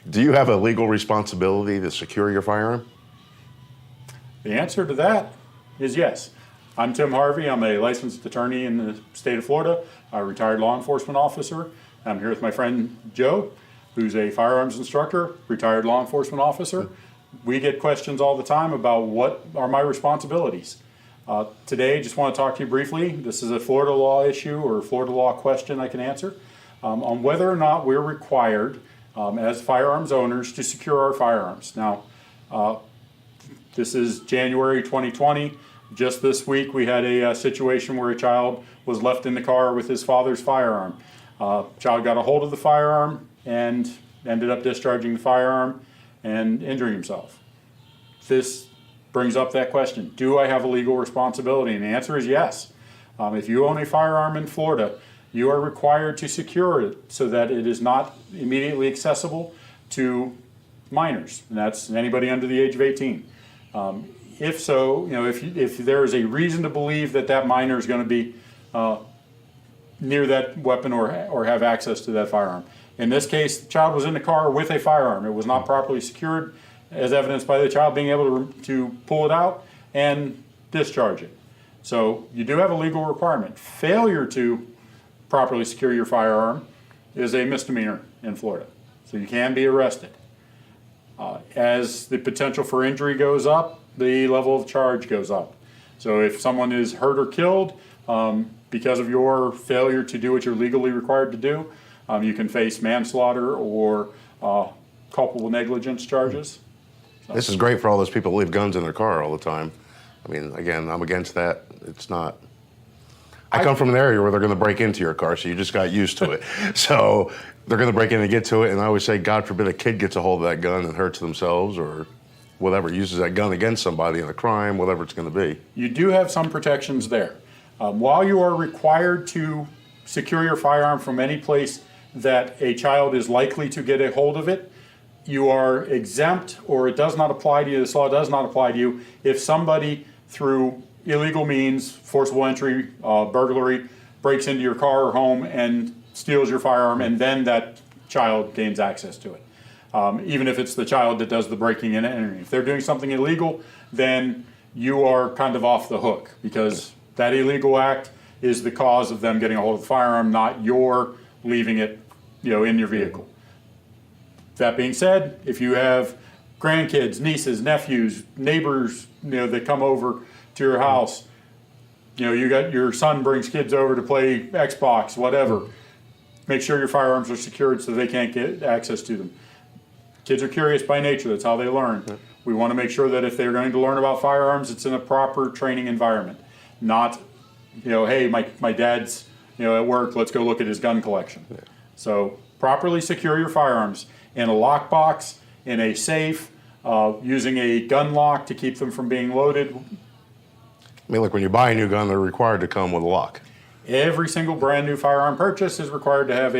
Do you have a legal responsibility to secure your firearm? The answer to that is yes. I'm Tim Harvey. I'm a licensed attorney in the state of Florida, a retired law enforcement officer. I'm here with my friend Joe, who's a firearms instructor, retired law enforcement officer. We get questions all the time about what are my responsibilities. Today, just want to talk to you briefly. This is a Florida law issue or Florida law question I can answer on whether or not we're required as firearms owners to secure our firearms. Now, this is January 2020. Just this week we had a situation where a child was left in the car with his father's firearm. Child got a hold of the firearm and ended up discharging the firearm and injuring himself. This brings up that question, do I have a legal responsibility? And the answer is yes. If you own a firearm in Florida, you are required to secure it so that it is not immediately accessible to minors, and that's anybody under the age of 18. If so, if there is a reason to believe that that minor is going to be near that weapon or have access to that firearm. In this case, the child was in the car with a firearm. It was not properly secured, as evidenced by the child being able to pull it out and discharge it. So you do have a legal requirement. Failure to properly secure your firearm is a misdemeanor in Florida. So you can be arrested. As the potential for injury goes up, the level of charge goes up. So if someone is hurt or killed because of your failure to do what you're legally required to do, you can face manslaughter or culpable negligence charges. So. This is great for all those people who leave guns in their car all the time. I mean, again, I'm against that. It's not. I come from an area where they're going to break into your car, so you just got used to it. So they're going to break in and get to it, and I always say, God forbid a kid gets a hold of that gun and hurts themselves or whatever, uses that gun against somebody in a crime, whatever it's going to be. You do have some protections there. While you are required to secure your firearm from any place that a child is likely to get a hold of it, you are exempt, or it does not apply to you, this law does not apply to you, if somebody through illegal means, forcible entry, burglary, breaks into your car or home and steals your firearm, and then that child gains access to it. Even if it's the child that does the breaking and entering. If they're doing something illegal, then you are kind of off the hook, because that illegal act is the cause of them getting a hold of the firearm, not your leaving it, in your vehicle. That being said, if you have grandkids, nieces, nephews, neighbors, that come over to your house, you got your son brings kids over to play Xbox, whatever. Make sure your firearms are secured so they can't get access to them. Kids are curious by nature, that's how they learn. Yeah. We want to make sure that if they're going to learn about firearms, it's in a proper training environment. Not, hey, my dad's, at work, let's go look at his gun collection. Yeah. So properly secure your firearms in a lockbox, in a safe, using a gun lock to keep them from being loaded. I mean, like when you buy a new gun, they're required to come with a lock. Every single brand new firearm purchase is required to have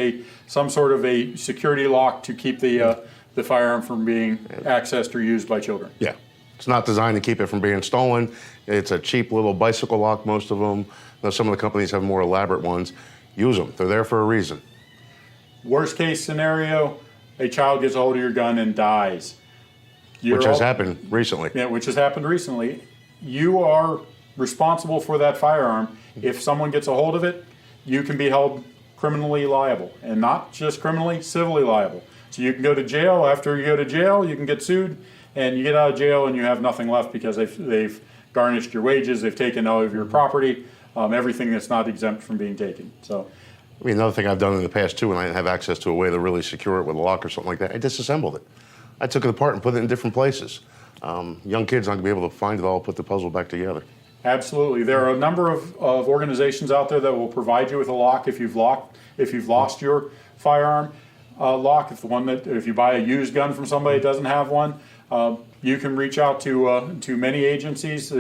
some sort of a security lock to keep the firearm from being accessed or used by children. Yeah, it's not designed to keep it from being stolen. It's a cheap little bicycle lock, most of them. Now, some of the companies have more elaborate ones. Use them, they're there for a reason. Worst case scenario, a child gets a hold of your gun and dies. Which has happened recently. Yeah, which has happened recently. You are responsible for that firearm. If someone gets a hold of it, you can be held criminally liable, and not just criminally, civilly liable. So you can go to jail. After you go to jail, you can get sued, and you get out of jail and you have nothing left because they've garnished your wages, they've taken all of your property, everything that's not exempt from being taken. So, I mean, another thing I've done in the past too, when I didn't have access to a way to really secure it with a lock or something like that, I disassembled it. I took it apart and put it in different places. Young kids aren't going to be able to find it all, put the puzzle back together. Absolutely. There are a number of organizations out there that will provide you with a lock if you've lost your firearm lock. If you buy a used gun from somebody that doesn't have one, you can reach out to many agencies.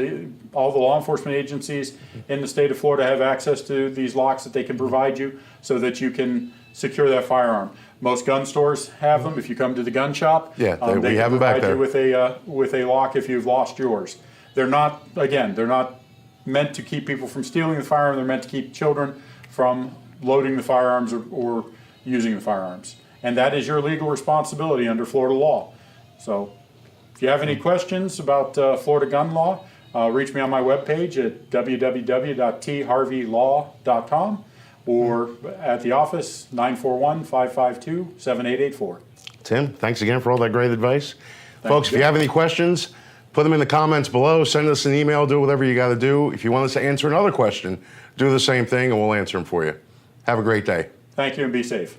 All the law enforcement agencies in the state of Florida have access to these locks that they can provide you so that you can secure that firearm. Most gun stores have them. If you come to the gun shop, we have them back there. They can provide you with a lock if you've lost yours. They're not meant to keep people from stealing the firearm. They're meant to keep children from loading the firearms or using the firearms. and that is your legal responsibility under Florida law. So if you have any questions about Florida gun law, reach me on my webpage at www.tharveylaw.com or at the office, 941-552-7884. Tim, thanks again for all that great advice. Folks, if you. you have any questions, put them in the comments below. Send us an email. Do whatever you got to do. If you want us to answer another question, do the same thing, and we'll answer them for you. Have a great day. Thank you, and be safe.